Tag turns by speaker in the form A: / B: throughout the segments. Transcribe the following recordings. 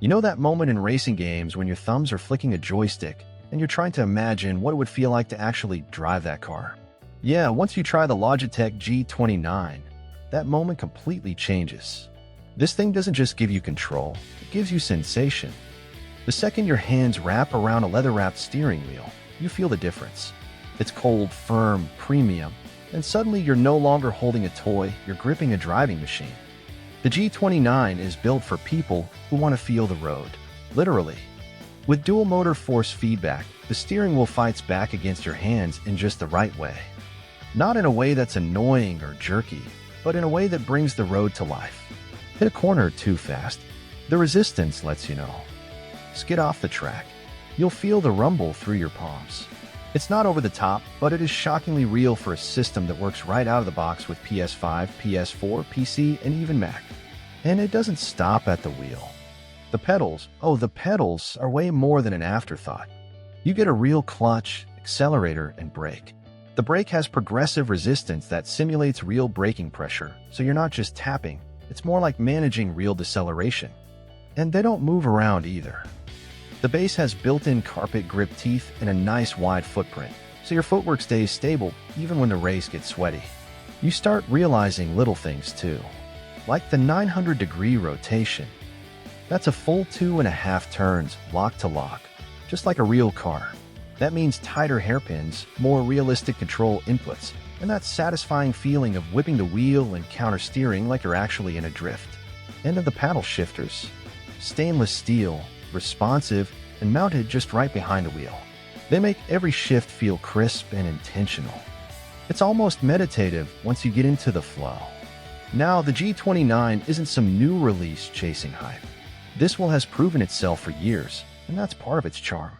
A: You know that moment in racing games when your thumbs are flicking a joystick and you're trying to imagine what it would feel like to actually drive that car? Yeah, once you try the Logitech G29, that moment completely changes. This thing doesn't just give you control, it gives you sensation. The second your hands wrap around a leather-wrapped steering wheel, you feel the difference. It's cold, firm, premium, and suddenly you're no longer holding a toy, you're gripping a driving machine. The G29 is built for people who want to feel the road, literally. With dual motor force feedback, the steering wheel fights back against your hands in just the right way. Not in a way that's annoying or jerky, but in a way that brings the road to life. Hit a corner too fast, the resistance lets you know. Skid off the track, you'll feel the rumble through your palms. It's not over the top, but it is shockingly real for a system that works right out of the box with PS5, PS4, PC, and even Mac. And it doesn't stop at the wheel. The pedals are way more than an afterthought. You get a real clutch, accelerator, and brake. The brake has progressive resistance that simulates real braking pressure, so you're not just tapping, it's more like managing real deceleration. And they don't move around either. The base has built-in carpet grip teeth and a nice wide footprint, so your footwork stays stable even when the race gets sweaty. You start realizing little things too, like the 900-degree rotation. That's a full 2.5 turns, lock to lock, just like a real car. That means tighter hairpins, more realistic control inputs, and that satisfying feeling of whipping the wheel and counter-steering like you're actually in a drift. And of the paddle shifters. Stainless steel, responsive, and mounted just right behind the wheel. They make every shift feel crisp and intentional. It's almost meditative once you get into the flow. Now, the G29 isn't some new release chasing hype. This one has proven itself for years, and that's part of its charm.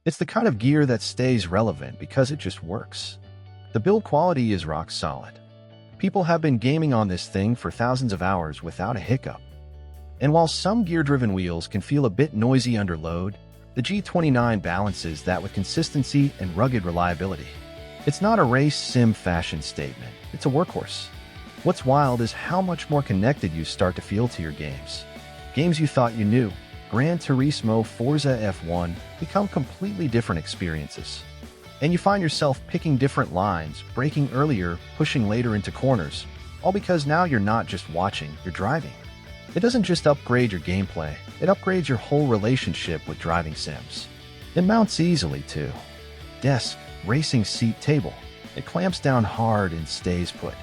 A: It's the kind of gear that stays relevant because it just works. The build quality is rock solid. People have been gaming on this thing for thousands of hours without a hiccup. And while some gear-driven wheels can feel a bit noisy under load, the G29 balances that with consistency and rugged reliability. It's not a race sim fashion statement, it's a workhorse. What's wild is how much more connected you start to feel to your games. Games you thought you knew, Gran Turismo, Forza F1, become completely different experiences. And you find yourself picking different lines, braking earlier, pushing later into corners, all because now you're not just watching, you're driving. It doesn't just upgrade your gameplay, it upgrades your whole relationship with driving sims. It mounts easily too. Desk, racing seat, table. It clamps down hard and stays put.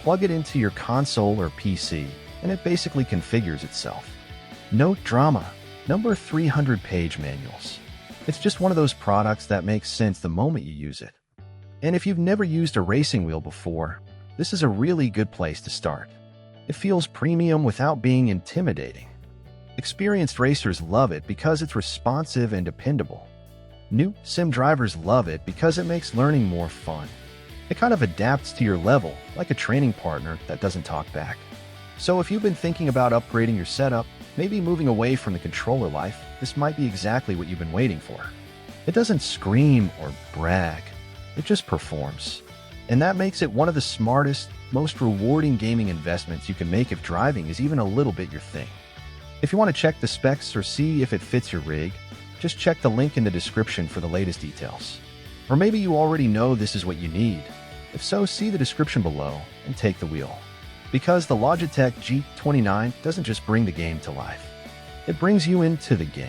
A: Plug it into your console or PC, and it basically configures itself. No drama. Number 300-page manuals. It's just one of those products that makes sense the moment you use it. And if you've never used a racing wheel before, this is a really good place to start. It feels premium without being intimidating. Experienced racers love it because it's responsive and dependable. New sim drivers love it because it makes learning more fun. It kind of adapts to your level, like a training partner that doesn't talk back. So if you've been thinking about upgrading your setup, maybe moving away from the controller life, this might be exactly what you've been waiting for. It doesn't scream or brag, it just performs. And that makes it one of the smartest, most rewarding gaming investments you can make if driving is even a little bit your thing. If you want to check the specs or see if it fits your rig, just check the link in the description for the latest details. Or maybe you already know this is what you need. If so, see the description below and take the wheel. Because the Logitech G29 doesn't just bring the game to life, it brings you into the game.